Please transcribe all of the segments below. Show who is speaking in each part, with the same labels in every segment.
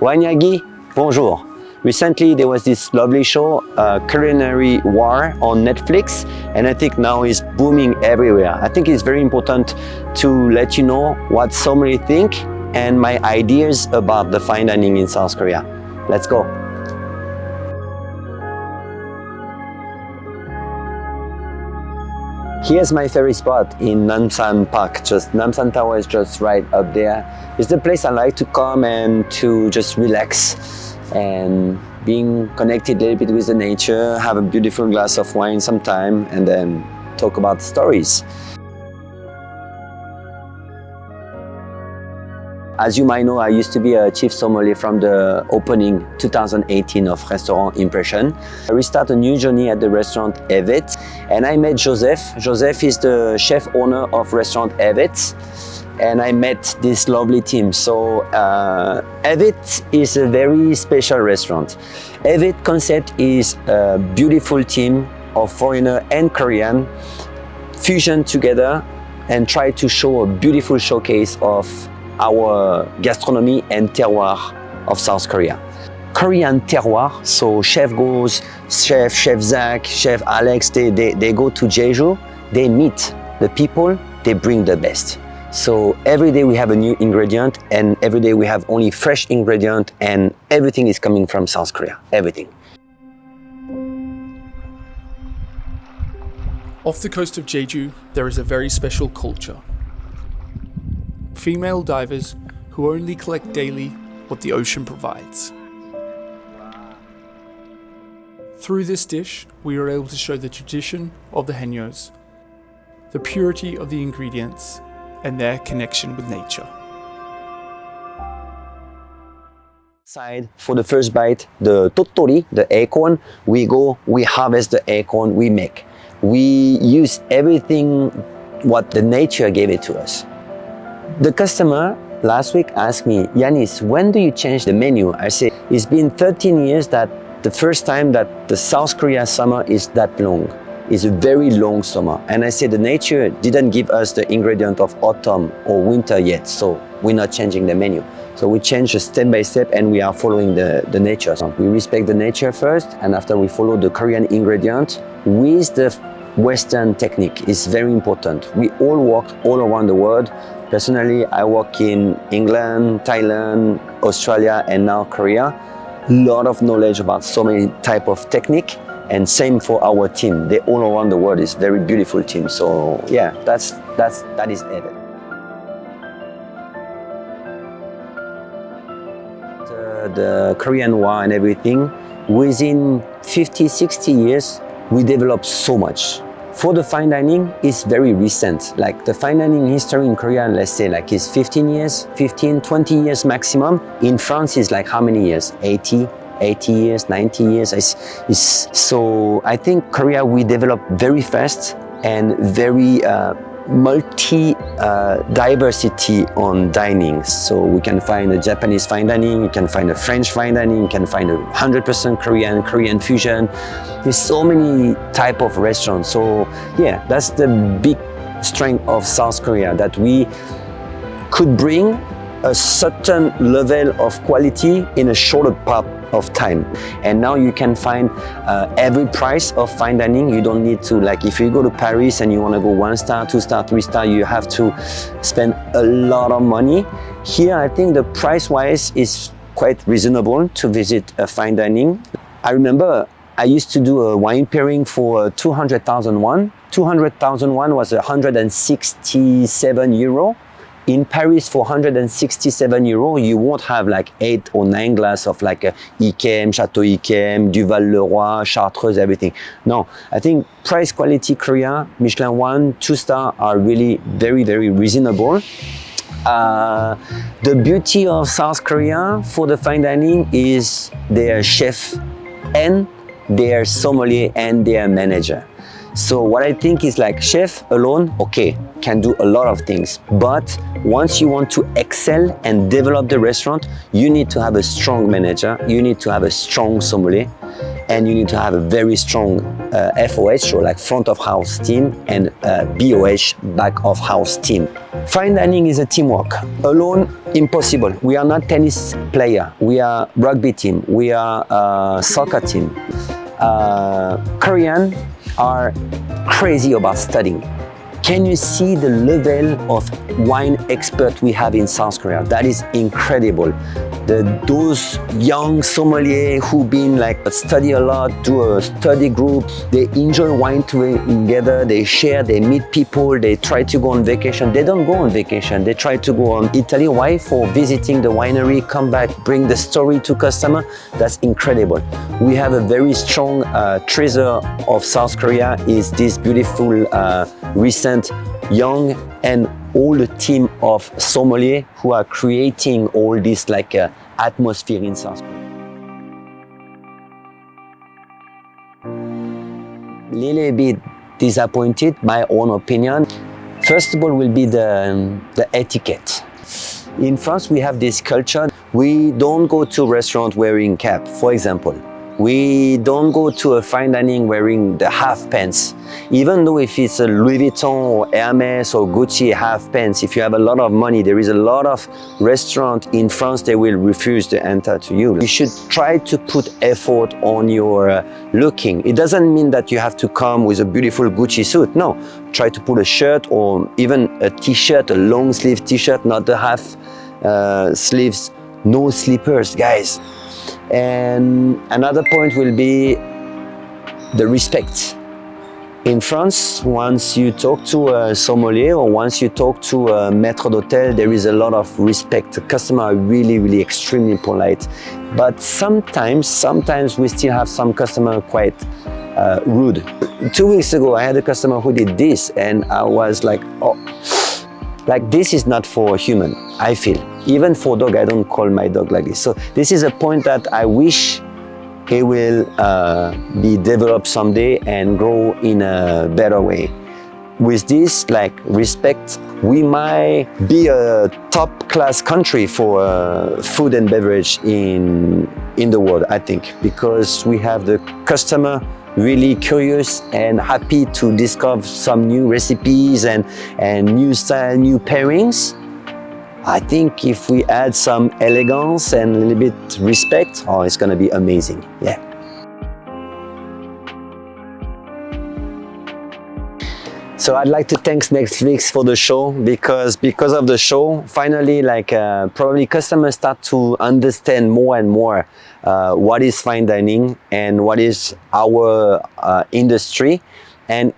Speaker 1: Wain이야기, bonjour. Recently there was this lovely show, Culinary War on Netflix, and I think now it's booming everywhere. I think it's very important to let you know what sommeliers think and my ideas about the fine dining in South Korea. Let's go. Here's my favorite spot in Namsan Park. Namsan Tower is just right up there. It's the place I like to come and to just relax and being connected a little bit with the nature, have a beautiful glass of wine sometime, and then talk about stories. As you might know, I used to be a chief sommelier from the opening 2018 of Restaurant Impression. I restarted a new journey at the restaurant Evett, and I met Joseph. Joseph is the chef owner of restaurant Evett, and I met this lovely team. So Evett is a very special restaurant. Evett concept is a beautiful team of foreigner and Korean fusion together and try to show a beautiful showcase of our gastronomy and terroir of South Korea. Korean terroir, so chef goes, chef Zach, chef Alex, they go to Jeju, they meet the people, they bring the best. So every day we have a new ingredient, and every day we have only fresh ingredient, and everything is coming from South Korea, everything.
Speaker 2: Off the coast of Jeju, there is a very special culture. Female divers who only collect daily what the ocean provides. Through this dish, we are able to show the tradition of the haenyos, the purity of the ingredients, and their connection with nature.
Speaker 1: Side for the first bite, the tottori, the acorn, we harvest the acorn, we make. We use everything what the nature gave it to us. The customer last week asked me, Yanis, when do you change the menu? I say, it's been 13 years that the first time that the South Korea summer is that long. It's a very long summer. And I said, the nature didn't give us the ingredient of autumn or winter yet, so we're not changing the menu. So we change step by step, and we are following the nature. So we respect the nature first, and after we follow the Korean ingredient with the Western technique. It's very important. We all work all around the world. Personally, I work in England, Thailand, Australia, and now Korea. A lot of knowledge about so many type of technique, and same for our team. They all around the world. It's very beautiful team. So yeah, that is Evett. The Korean war and everything, within 50, 60 years, we developed so much. For the fine dining, it's very recent. Like the fine dining history in Korea, let's say like is 15 years, 15, 20 years maximum. In France, it's like how many years? 80 years, 90 years. So I think Korea, we develop very fast and very multi-diversity on dining. So we can find a Japanese fine dining, you can find a French fine dining, you can find a 100% Korean fusion. There's so many type of restaurants. So yeah, that's the big strength of South Korea, that we could bring a certain level of quality in a shorter part of time. And now you can find every price of fine dining. You don't need to, like if you go to Paris and you want to go 1 star, 2 star, 3 star, you have to spend a lot of money. Here I think the price wise is quite reasonable to visit a fine dining. I remember I used to do a wine pairing for 200,000 won. 200,000 won was 167 euro. In Paris, for 167 euro, you won't have like 8 or 9 glasses of like a Yquem, Chateau Yquem, Duval-Leroy, Chartreuse, everything. No, I think price quality Korea, Michelin 1, 2 star are really very, very reasonable. The beauty of South Korea for the fine dining is their chef and their sommelier and their manager. So what I think is like chef alone, okay, can do a lot of things. But once you want to excel and develop the restaurant, you need to have a strong manager, you need to have a strong sommelier, and you need to have a very strong FOH, so like front of house team, and BOH, back of house team. Fine dining is a teamwork. Alone, impossible. We are not tennis player. We are rugby team. We are soccer team. Korean are crazy about studying. Can you see the level of wine expert we have in South Korea? That is incredible. Those young sommeliers who've been like study a lot, do a study group, they enjoy wine together, they share, they meet people, they try to go on vacation. They don't go on vacation, they try to go on Italy. Why? For visiting the winery, come back, bring the story to customer. That's incredible. We have a very strong treasure of South Korea is this beautiful recent young and old team of sommeliers who are creating all this like atmosphere in South Korea. Little bit disappointed, my own opinion. First of all will be the etiquette. In France we have this culture. We don't go to a restaurant wearing cap, for example. We don't go to a fine dining wearing the half pants. Even though if it's a Louis Vuitton or Hermes or Gucci half pants, if you have a lot of money, there is a lot of restaurants in France they will refuse to enter to you. You should try to put effort on your looking. It doesn't mean that you have to come with a beautiful Gucci suit. No, try to put a shirt or even a t-shirt, a long sleeve t-shirt, not the half sleeves. No slippers, guys. And another point will be the respect. In France, once you talk to a sommelier or once you talk to a maître d'hôtel, there is a lot of respect. The customers are really, really extremely polite. But sometimes we still have some customers quite rude. 2 weeks ago, I had a customer who did this and I was like, oh, like this is not for a human, I feel. Even for dog, I don't call my dog like this. So this is a point that I wish it will be developed someday and grow in a better way. With this, like respect, we might be a top class country for food and beverage in the world, I think, because we have the customer really curious and happy to discover some new recipes and new style, new pairings. I think if we add some elegance and a little bit respect, oh, it's gonna be amazing, yeah. So I'd like to thank Netflix for the show because of the show, finally, like probably customers start to understand more and more what is fine dining and what is our industry, and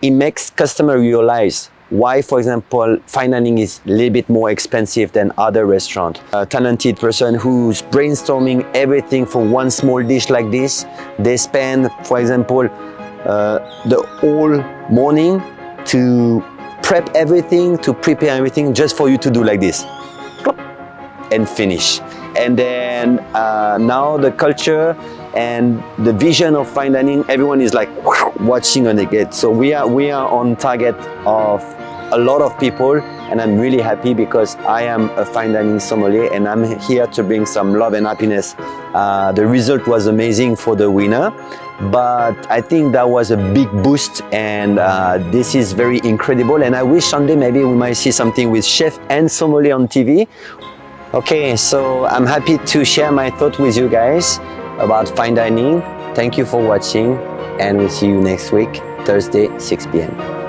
Speaker 1: it makes customer realize why, for example, fine dining is a little bit more expensive than other restaurants. A talented person who's brainstorming everything for one small dish like this, they spend, for example, the whole morning to prep everything, to prepare everything just for you to do like this and finish. And then now the culture and the vision of fine dining, everyone is like watching on the gate. So we are on target of a lot of people, and I'm really happy because I am a fine dining sommelier and I'm here to bring some love and happiness. The result was amazing for the winner, but I think that was a big boost, and this is very incredible, and I wish someday maybe we might see something with chef and sommelier on TV. Okay, so I'm happy to share my thought with you guys about fine dining. Thank you for watching, and we'll see you next week, Thursday, 6 p.m.